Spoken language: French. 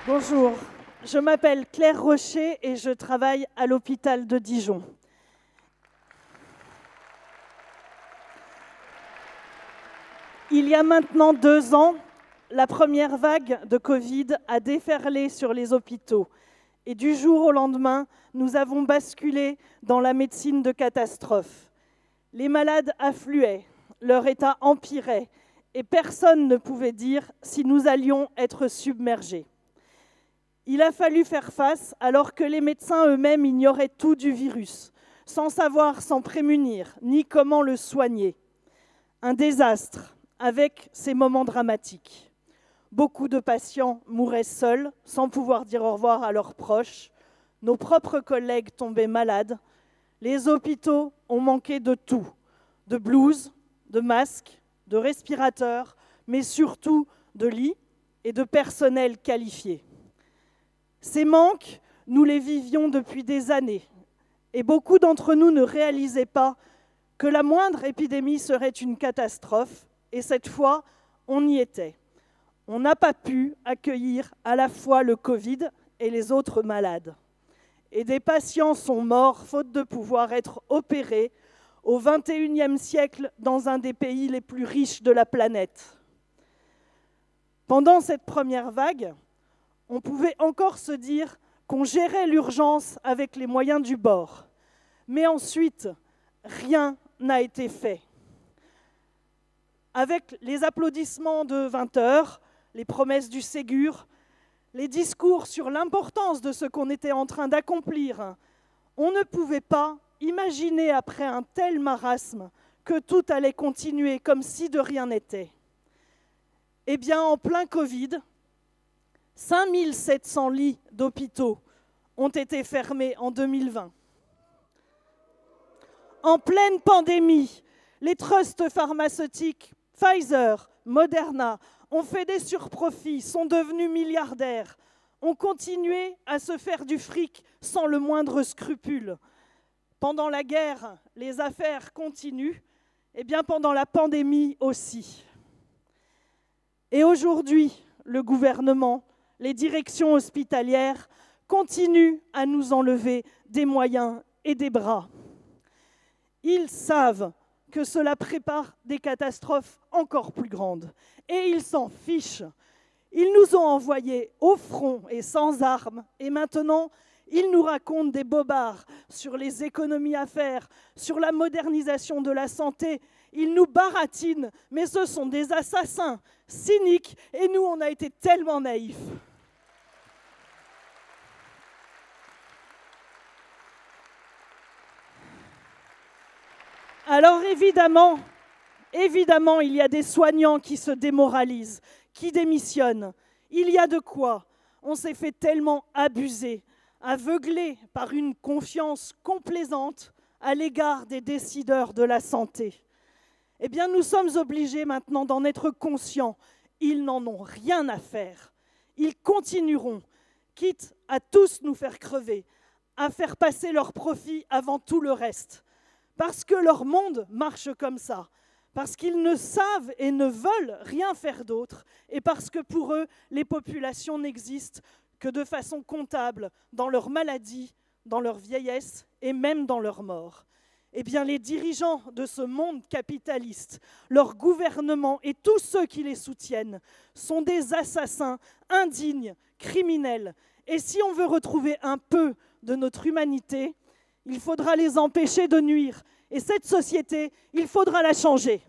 Bonjour, je m'appelle Claire Rocher et je travaille à l'hôpital de Dijon. Il y a maintenant 2 ans, la première vague de Covid a déferlé sur les hôpitaux. Et du jour au lendemain, nous avons basculé dans la médecine de catastrophe. Les malades affluaient, leur état empirait, et personne ne pouvait dire si nous allions être submergés. Il a fallu faire face alors que les médecins eux-mêmes ignoraient tout du virus, sans savoir s'en prémunir, ni comment le soigner. Un désastre, avec ses moments dramatiques. Beaucoup de patients mouraient seuls, sans pouvoir dire au revoir à leurs proches. Nos propres collègues tombaient malades. Les hôpitaux ont manqué de tout, de blouses, de masques, de respirateurs, mais surtout de lits et de personnel qualifié. Ces manques, nous les vivions depuis des années, et beaucoup d'entre nous ne réalisaient pas que la moindre épidémie serait une catastrophe, et cette fois, on y était. On n'a pas pu accueillir à la fois le Covid et les autres malades. Et des patients sont morts faute de pouvoir être opérés au XXIe siècle dans un des pays les plus riches de la planète. Pendant cette première vague, on pouvait encore se dire qu'on gérait l'urgence avec les moyens du bord. Mais ensuite, rien n'a été fait. Avec les applaudissements de 20 heures, les promesses du Ségur, les discours sur l'importance de ce qu'on était en train d'accomplir, on ne pouvait pas imaginer après un tel marasme que tout allait continuer comme si de rien n'était. Eh bien, en plein Covid, 5700 lits d'hôpitaux ont été fermés en 2020. En pleine pandémie, les trusts pharmaceutiques Pfizer, Moderna ont fait des surprofits, sont devenus milliardaires, ont continué à se faire du fric sans le moindre scrupule. Pendant la guerre, les affaires continuent, et bien pendant la pandémie aussi. Et aujourd'hui, le gouvernement, les directions hospitalières continuent à nous enlever des moyens et des bras. Ils savent que cela prépare des catastrophes encore plus grandes. Et ils s'en fichent. Ils nous ont envoyés au front et sans armes. Et maintenant, ils nous racontent des bobards sur les économies à faire, sur la modernisation de la santé. Ils nous baratinent, mais ce sont des assassins cyniques. Et nous, on a été tellement naïfs. Alors évidemment, il y a des soignants qui se démoralisent, qui démissionnent. Il y a de quoi. On s'est fait tellement abuser, aveuglé par une confiance complaisante à l'égard des décideurs de la santé. Eh bien, nous sommes obligés maintenant d'en être conscients. Ils n'en ont rien à faire. Ils continueront, quitte à tous nous faire crever, à faire passer leurs profits avant tout le reste. Parce que leur monde marche comme ça, parce qu'ils ne savent et ne veulent rien faire d'autre, et parce que pour eux, les populations n'existent que de façon comptable, dans leur maladie, dans leur vieillesse et même dans leur mort. Eh bien, les dirigeants de ce monde capitaliste, leur gouvernement et tous ceux qui les soutiennent sont des assassins indignes, criminels. Et si on veut retrouver un peu de notre humanité, il faudra les empêcher de nuire. Et cette société, il faudra la changer.